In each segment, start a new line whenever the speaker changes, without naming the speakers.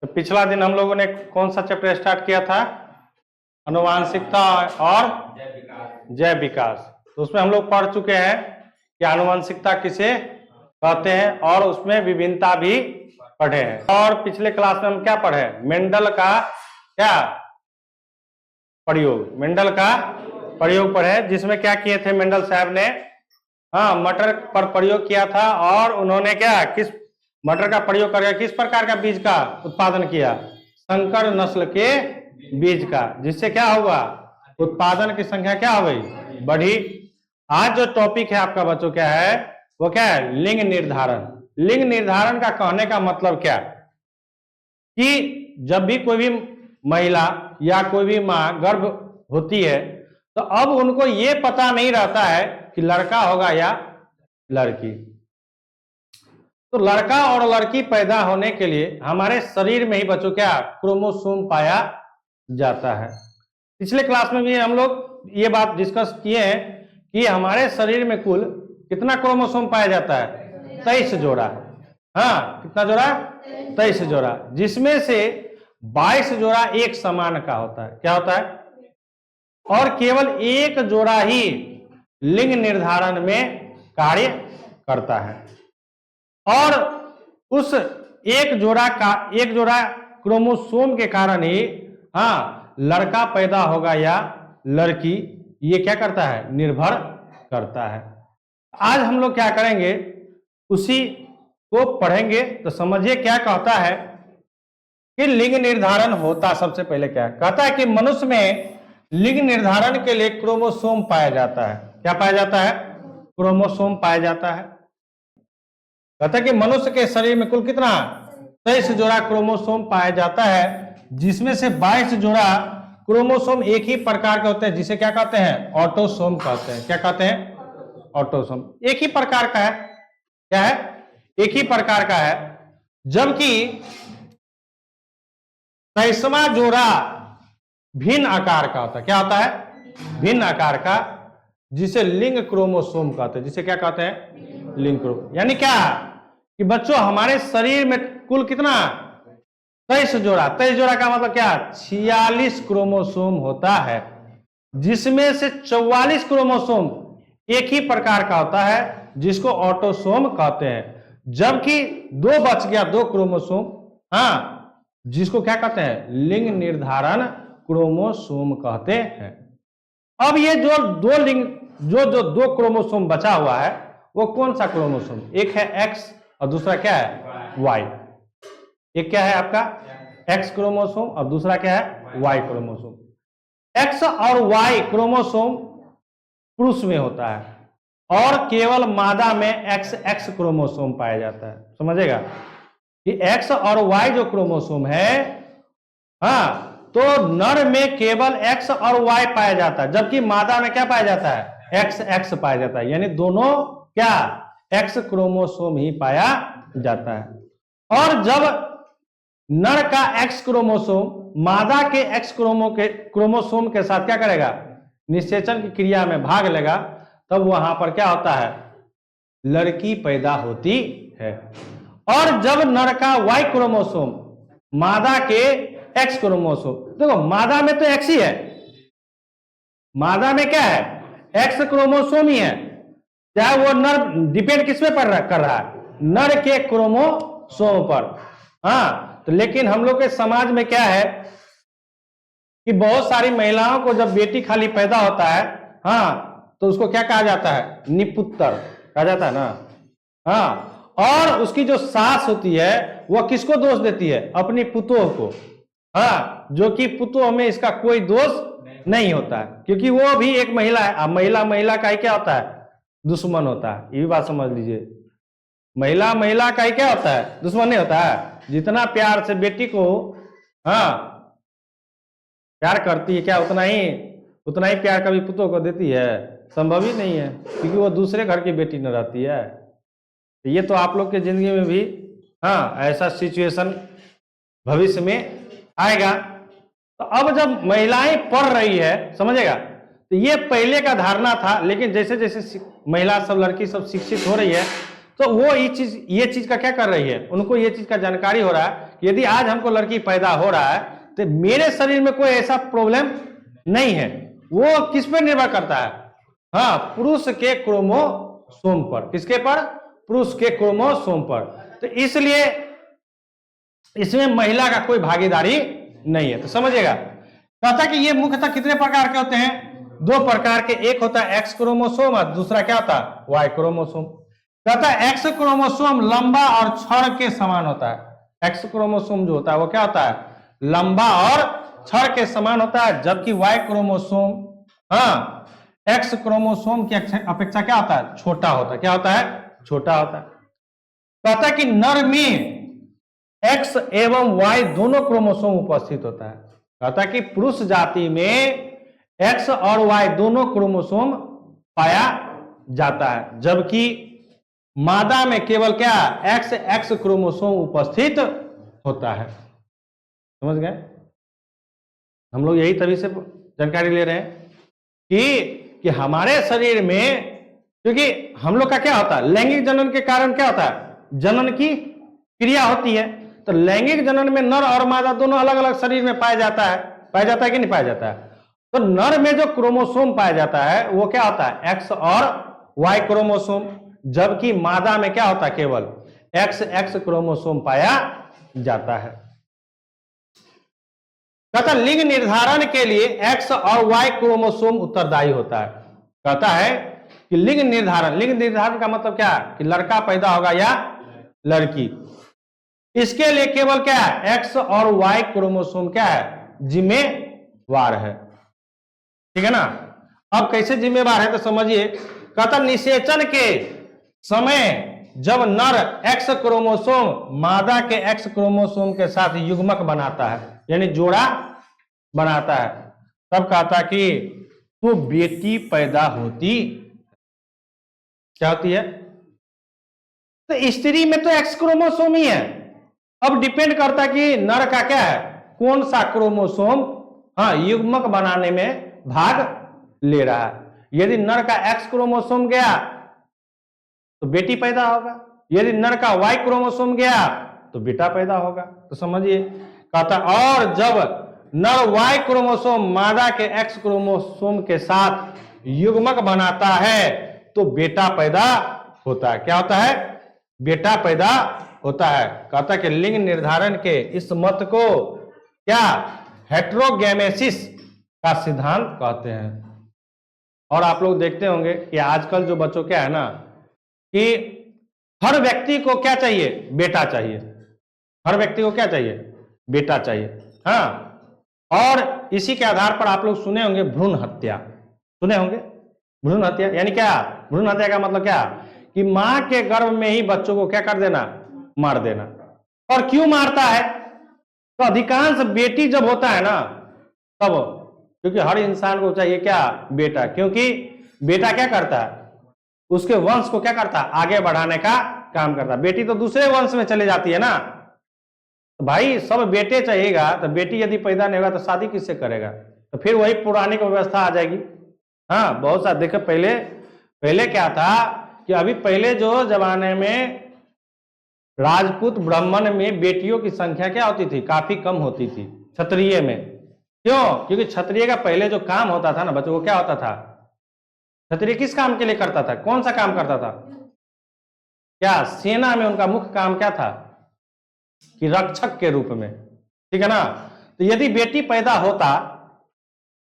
तो पिछला दिन हम लोगों ने कौन सा चैप्टर स्टार्ट किया था? आनुवांशिकता और जैव विकास। तो उसमें हम लोग पढ़ चुके हैं कि आनुवांशिकता किसे कहते हैं और उसमें विभिन्नता भी पढ़े हैं। और पिछले क्लास में हम क्या पढ़े? मेंडल का क्या प्रयोग, मेंडल का प्रयोग पढ़े, जिसमें क्या किए थे मेंडल साहब ने? मटर पर प्रयोग किया था और उन्होंने क्या किस मटर का प्रयोग करके किस प्रकार का बीज का उत्पादन किया? संकर नस्ल के बीज का, जिससे क्या हुआ? उत्पादन की संख्या क्या हो गई? बढ़ी। आज जो टॉपिक है आपका बच्चों क्या है? वो क्या है? लिंग निर्धारण। लिंग निर्धारण का कहने का मतलब क्या कि जब भी कोई भी महिला या कोई भी माँ गर्भ होती है तो अब उनको ये पता नहीं रहता है कि लड़का होगा या लड़की। तो लड़का और लड़की पैदा होने के लिए हमारे शरीर में ही बच्चों क्या क्रोमोसोम पाया जाता है। पिछले क्लास में भी हम लोग ये बात डिस्कस किए हैं कि हमारे शरीर में कुल कितना क्रोमोसोम पाया जाता है? 23 जोड़ा। कितना जोड़ा? 23 जोड़ा, जिसमें से 22 जोड़ा एक समान का होता है। क्या होता है? और केवल एक जोड़ा ही लिंग निर्धारण में कार्य करता है। और उस एक जोड़ा क्रोमोसोम के कारण ही लड़का पैदा होगा या लड़की, ये क्या करता है? निर्भर करता है। आज हम लोग क्या करेंगे? उसी को पढ़ेंगे। तो समझिए क्या कहता है कि लिंग निर्धारण होता सबसे पहले क्या कहता है कि मनुष्य में लिंग निर्धारण के लिए क्रोमोसोम पाया जाता है। क्या पाया जाता है? क्रोमोसोम पाया जाता है। कहता है कि मनुष्य के शरीर में कुल कितना 23 जोड़ा क्रोमोसोम पाया जाता है, जिसमें से 22 जोड़ा क्रोमोसोम एक ही प्रकार के होते हैं, जिसे क्या कहते हैं? ऑटोसोम कहते हैं। क्या कहते हैं? ऑटोसोम। एक ही प्रकार का है। क्या है? एक ही प्रकार का है। जबकि 23वां जोड़ा भिन्न आकार का होता है। क्या होता है? भिन्न आकार का, जिसे लिंग क्रोमोसोम कहते हैं। जिसे क्या कहते हैं? लिंग क्रोमोसोम। यानी क्या कि बच्चों हमारे शरीर में कुल कितना 23 जोड़ा। 23 जोड़ा का मतलब क्या? 46 क्रोमोसोम होता है, जिसमें से 44 क्रोमोसोम एक ही प्रकार का होता है, जिसको ऑटोसोम कहते हैं। जबकि दो बच गया, 2 क्रोमोसोम, जिसको क्या कहते हैं? लिंग निर्धारण क्रोमोसोम कहते हैं। अब ये जो दो क्रोमोसोम बचा हुआ है, वो कौन सा क्रोमोसोम? एक है एक्स और दूसरा क्या है? वाई। एक क्या है आपका? एक्स क्रोमोसोम और दूसरा क्या है? Y chromosome. एक्स और वाई क्रोमोसोम पुरुष में होता है और केवल मादा में एक्स क्रोमोसोम पाया जाता है। समझेगा कि एक्स और वाई जो क्रोमोसोम है, तो नर में केवल एक्स और वाई पाया जाता है, जबकि मादा में क्या पाया जाता है? एक्स पाया जाता है। यानी दोनों क्या एक्स क्रोमोसोम ही पाया जाता है। और जब नर का एक्स क्रोमोसोम मादा के एक्स क्रोमोसोम के साथ क्या करेगा? निषेचन की क्रिया में भाग लेगा, तब वहां पर क्या होता है? लड़की पैदा होती है। और जब नर का वाई क्रोमोसोम मादा के एक्स क्रोमोसोम, देखो मादा में तो एक्स ही है, मादा में क्या है? एक्स क्रोमोसोम ही है, चाहे वो नर डिपेंड किस पे कर रहा है? नर के क्रोमोसोम पर। तो लेकिन हम लोग के समाज में क्या है कि बहुत सारी महिलाओं को जब बेटी खाली पैदा होता है, तो उसको क्या कहा जाता है? निपुत्र कहा जाता है ना। और उसकी जो सास होती है वो किसको दोष देती है? अपनी पुतोह को। जो कि पुतोह में इसका कोई दोष नहीं होता है, क्योंकि वो भी एक महिला है। अब महिला का ही क्या होता है? दुश्मन होता है। ये भी बात समझ लीजिए, महिला का ही क्या होता है? दुश्मन नहीं होता है। जितना प्यार से बेटी को प्यार करती है, क्या उतना ही प्यार कभी पुतोह को देती है? संभव ही नहीं है, क्योंकि वो दूसरे घर की बेटी न रहती है। तो ये तो आप लोग के जिंदगी में भी ऐसा सिचुएशन भविष्य में आएगा। तो अब जब महिलाएं पढ़ रही है, समझेगा, तो ये पहले का धारणा था, लेकिन जैसे जैसे महिला सब, लड़की सब शिक्षित हो रही है, तो वो ये चीज का क्या कर रही है? उनको ये चीज का जानकारी हो रहा है कि यदि आज हमको लड़की पैदा हो रहा है तो मेरे शरीर में कोई ऐसा प्रॉब्लम नहीं है, वो किस पर निर्भर करता है? हाँ, पुरुष के क्रोमोसोम पर। किसके पर? पुरुष के क्रोमोसोम पर। तो इसलिए इसमें महिला का कोई भागीदारी नहीं है। तो समझिएगा, कहता कि ये मुख्यतः कितने प्रकार के होते हैं? 2 प्रकार के। एक होता है एक्स क्रोमोसोम और दूसरा क्या होता है? Y chromosome. कहता है एक्स क्रोमोसोम लंबा और छड़ के समान होता है। एक्स क्रोमोसोम जो होता है वो क्या होता है? लंबा और छड़ के समान होता है, जबकि वाई क्रोमोसोम हाँ एक्स क्रोमोसोम की अपेक्षा क्या होता है? छोटा होता है। क्या होता है? छोटा होता है। कहता है कि नर में एक्स एवं वाई दोनों क्रोमोसोम उपस्थित होता है। कहता है कि पुरुष जाति में एक्स और वाई दोनों क्रोमोसोम पाया जाता है, जबकि मादा में केवल क्या? एक्स एक्स क्रोमोसोम उपस्थित होता है। समझ गए? हम लोग यही तभी से जानकारी ले रहे हैं कि हमारे शरीर में, क्योंकि हम लोग का क्या होता है? लैंगिक जनन के कारण क्या होता है? जनन की क्रिया होती है। तो लैंगिक जनन में नर और मादा दोनों अलग अलग शरीर में पाया जाता है। पाया जाता है कि नहीं पाया जाता है? तो नर में जो क्रोमोसोम पाया जाता है वो क्या होता है? एक्स और वाई क्रोमोसोम, जबकि मादा में क्या होता है? केवल एक्स एक्स क्रोमोसोम पाया जाता है। कहता लिंग निर्धारण के लिए एक्स और वाई क्रोमोसोम उत्तरदायी होता है। कहता है कि लिंग निर्धारण का मतलब क्या है? कि लड़का पैदा होगा या लड़की, इसके लिए केवल क्या है? एक्स और वाई क्रोमोसोम क्या है? जिम्मेवार है। ठीक है ना? अब कैसे जिम्मेवार है तो समझिए। कहता निषेचन के समय जब नर एक्स क्रोमोसोम मादा के एक्स क्रोमोसोम के साथ युग्मक बनाता है, यानी जोड़ा बनाता है, तब कहता कि तो बेटी पैदा होती। क्या होती है? तो स्त्री में तो एक्स क्रोमोसोम ही है। अब डिपेंड करता है कि नर का क्या है? कौन सा क्रोमोसोम हाँ युग्मक बनाने में भाग ले रहा है। यदि नर का एक्स क्रोमोसोम गया तो बेटी पैदा होगा, यदि नर का वाई क्रोमोसोम गया तो बेटा पैदा होगा। तो समझिए, कहता और जब नर वाई क्रोमोसोम मादा के एक्स क्रोमोसोम के साथ युग्मक बनाता है तो बेटा पैदा होता है। क्या होता है? बेटा पैदा होता है। कहता कि लिंग निर्धारण के इस मत को क्या हेटेरोगेमेसिस का सिद्धांत कहते हैं। और आप लोग देखते होंगे कि आजकल जो बच्चों क्या है ना कि हर व्यक्ति को क्या चाहिए? बेटा चाहिए। हर व्यक्ति को क्या चाहिए? बेटा चाहिए। हाँ, और इसी के आधार पर आप लोग सुने होंगे भ्रूण हत्या। सुने होंगे भ्रूण हत्या यानी क्या? भ्रूण हत्या का मतलब क्या? कि मां के गर्भ में ही बच्चों को क्या कर देना? मार देना। और क्यों मारता है? तो अधिकांश बेटी जब होता है ना तब, क्योंकि हर इंसान को चाहिए क्या? बेटा। क्योंकि बेटा क्या करता है? उसके वंश को क्या करता है? आगे बढ़ाने का काम करता है। बेटी तो दूसरे वंश में चले जाती है ना। तो भाई सब बेटे चाहिएगा, तो बेटी यदि पैदा नहीं होगा तो शादी किससे करेगा? तो फिर वही पुरानी व्यवस्था आ जाएगी। हाँ, बहुत सा देखो पहले क्या था कि अभी पहले जो जमाने में राजपूत ब्राह्मण में बेटियों की संख्या क्या होती थी? काफी कम होती थी। क्षत्रिय में क्यों? क्योंकि क्षत्रिय का पहले जो काम होता था ना बच्चों, वो क्या होता था? क्षत्रिय किस काम के लिए करता था? कौन सा काम करता था? क्या सेना में उनका मुख्य काम क्या था? कि रक्षक के रूप में। ठीक है ना? तो यदि बेटी पैदा होता,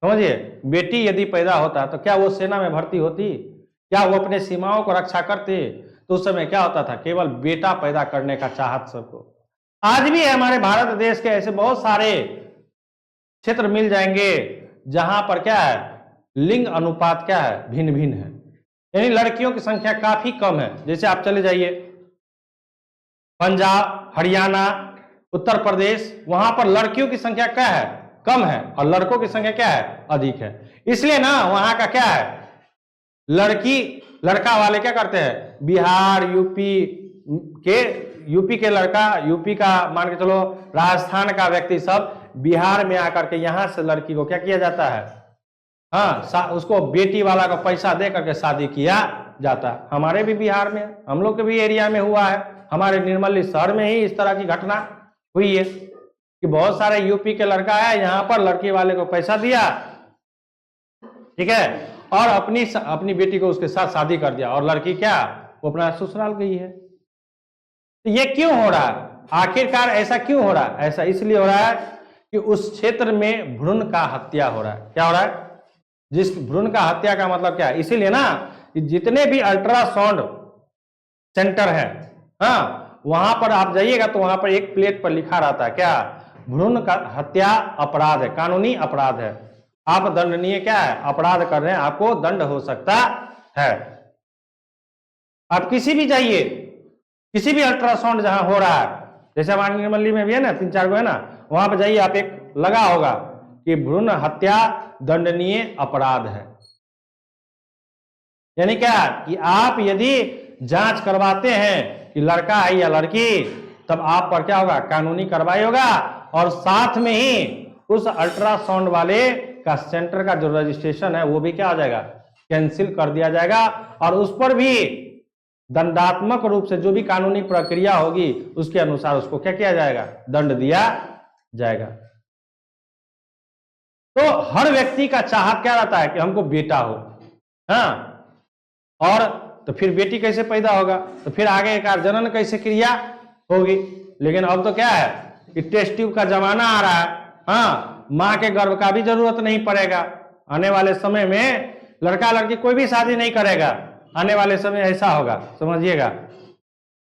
समझिए, बेटी यदि पैदा होता तो क्या वो सेना में भर्ती होती? क्या वो अपने सीमाओं को रक्षा करते? तो उस समय क्या होता था? केवल बेटा पैदा करने का चाहत सबको। आज भी है हमारे भारत देश के ऐसे बहुत सारे क्षेत्र मिल जाएंगे जहां पर क्या है? लिंग अनुपात क्या है? भिन्न भिन्न है, यानी लड़कियों की संख्या काफी कम है। जैसे आप चले जाइए पंजाब, हरियाणा, उत्तर प्रदेश, वहां पर लड़कियों की संख्या क्या है? कम है, और लड़कों की संख्या क्या है? अधिक है। इसलिए ना वहां का क्या है? लड़का वाले क्या करते हैं? बिहार, यूपी के लड़का, यूपी का मान के चलो राजस्थान का व्यक्ति सब बिहार में आकर के यहां से लड़की को क्या किया जाता है? हाँ, उसको बेटी वाला को पैसा दे करके शादी किया जाता है। हमारे भी बिहार में, हम लोग के भी एरिया में हुआ है। हमारे निर्मली शहर में ही इस तरह की घटना हुई है कि बहुत सारे यूपी के लड़का है यहां पर, लड़की वाले को पैसा दिया, ठीक है, और अपनी बेटी को उसके साथ शादी कर दिया, और लड़की क्या, वो अपना ससुराल गई है। तो ये क्यों हो रहा है? आखिरकार ऐसा क्यों हो रहा है? ऐसा इसलिए हो रहा है कि उस क्षेत्र में भ्रूण का हत्या हो रहा है। क्या हो रहा है? जिस भ्रूण का हत्या का मतलब क्या है? इसीलिए ना कि जितने भी अल्ट्रासाउंड सेंटर है, हाँ, वहां पर आप जाइएगा तो वहां पर एक प्लेट पर लिखा रहता है क्या, भ्रूण का हत्या अपराध है, कानूनी अपराध है, आप दंडनीय क्या है, अपराध कर रहे हैं, आपको दंड हो सकता है। आप किसी भी जाइए, किसी भी अल्ट्रासाउंड जहां हो रहा है, जैसे हमारे निर्मली में भी है ना, 3-4 गो है ना, वहां पर जाइए आप, एक लगा होगा कि भ्रूण हत्या दंडनीय अपराध है। यानी क्या कि आप यदि जांच करवाते हैं कि लड़का है या लड़की, तब आप पर क्या होगा, कानूनी कार्रवाई होगा, और साथ में ही उस अल्ट्रासाउंड वाले का सेंटर का जो रजिस्ट्रेशन है वो भी क्या हो जाएगा, कैंसिल कर दिया जाएगा, और उस पर भी दंडात्मक रूप से जो भी कानूनी प्रक्रिया होगी उसके अनुसार उसको क्या किया जाएगा, दंड दिया जाएगा। तो हर व्यक्ति का चाहत क्या रहता है कि हमको बेटा हो, हाँ, और तो फिर बेटी कैसे पैदा होगा, तो फिर आगे का जनन कैसे क्रिया होगी। लेकिन अब तो क्या है कि टेस्ट ट्यूब का जमाना आ रहा है, हाँ, मां के गर्भ का भी जरूरत नहीं पड़ेगा। आने वाले समय में लड़का लड़की कोई भी शादी नहीं करेगा, आने वाले समय ऐसा होगा, समझिएगा,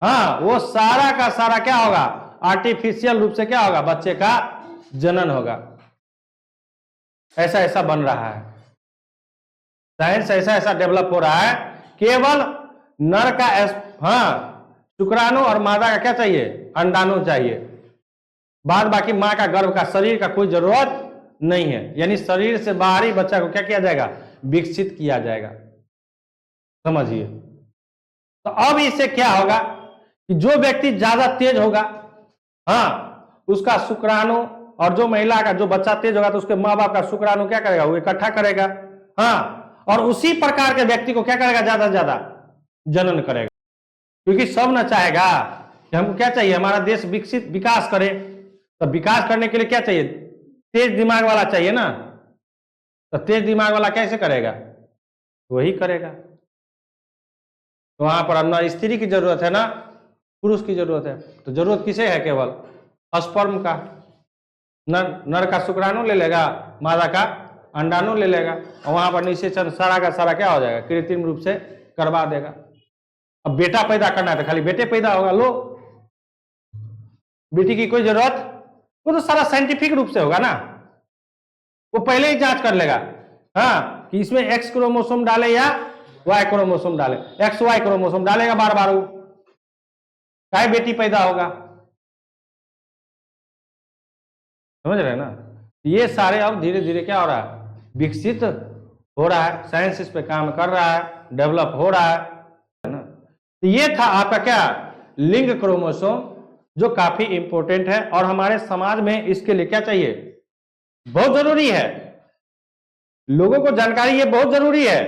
हाँ, वो सारा का सारा क्या होगा, आर्टिफिशियल रूप से क्या होगा, बच्चे का जनन होगा। ऐसा ऐसा बन रहा है, साइंस ऐसा ऐसा डेवलप हो रहा है। केवल नर का हाँ, शुक्राणु और मादा का क्या चाहिए, अंडाणु चाहिए, बाद बाकी मां का गर्भ का, शरीर का कोई जरूरत नहीं है। यानी शरीर से बाहरी बच्चा को क्या किया जाएगा, विकसित किया जाएगा, समझिए। तो अब इससे क्या होगा कि जो व्यक्ति ज्यादा तेज होगा, हाँ, उसका शुक्राणु, और जो महिला का जो बच्चा तेज होगा तो उसके माँ बाप का शुक्राणु क्या करेगा, वो इकट्ठा करेगा, हाँ, और उसी प्रकार के व्यक्ति को क्या करेगा, ज्यादा से ज्यादा जनन करेगा। क्योंकि सब न चाहेगा कि हमको क्या चाहिए, हमारा देश विकसित विकास करे, तो विकास करने के लिए क्या चाहिए, तेज दिमाग वाला चाहिए ना। तो तेज दिमाग वाला कैसे करेगा, वही करेगा। तो वहां पर न स्त्री की जरूरत है ना पुरुष की जरूरत है, तो जरूरत किसे है, केवल स्पर्म का। नर का शुक्राणु ले लेगा, मादा का अंडाणु ले लेगा, और वहां पर निषेचन सारा का सारा क्या हो जाएगा, कृत्रिम रूप से करवा देगा। अब बेटा पैदा करना है तो खाली बेटे पैदा होगा, लो, बेटी की कोई जरूरत, वो तो सारा साइंटिफिक रूप से होगा ना, वो पहले ही जांच कर लेगा, हाँ, कि इसमें एक्स क्रोमोसोम डाले या वाई क्रोमोसोम डाले, एक्स वाई क्रोमोसोम डालेगा बार बार, वो क्या बेटी पैदा होगा, समझ रहे हैं ना। ये सारे अब धीरे धीरे क्या हो रहा है, विकसित हो रहा है, साइंस इस पे काम कर रहा है, डेवलप हो रहा है ना। तो ये था आपका क्या, लिंग क्रोमोसोम, जो काफी इंपॉर्टेंट है, और हमारे समाज में इसके लिए क्या चाहिए, बहुत जरूरी है, लोगों को जानकारी ये बहुत जरूरी है।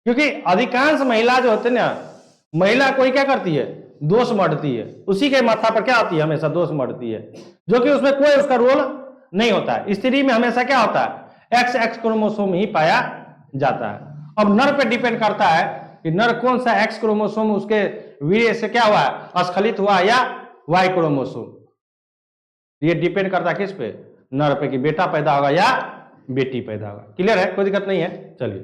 क्योंकि अधिकांश महिला जो होते हैं ना, महिला कोई क्या करती है, दोष मढ़ती है, उसी के माथा पर क्या होती है, हमेशा दोष मढ़ती है, जो कि उसमें कोई उसका रोल नहीं होता है। स्त्री में हमेशा क्या होता है, एक्स क्रोमोसोम ही पाया जाता है। अब नर पे डिपेंड करता है कि नर कौन सा एक्स क्रोमोसोम उसके वीर्य से क्या हुआ है, स्खलित हुआ, या वाई क्रोमोसोम। ये डिपेंड करता है किस पे, नर पे, कि बेटा पैदा होगा या बेटी पैदा होगा। क्लियर है, कोई दिक्कत नहीं है, चलिए।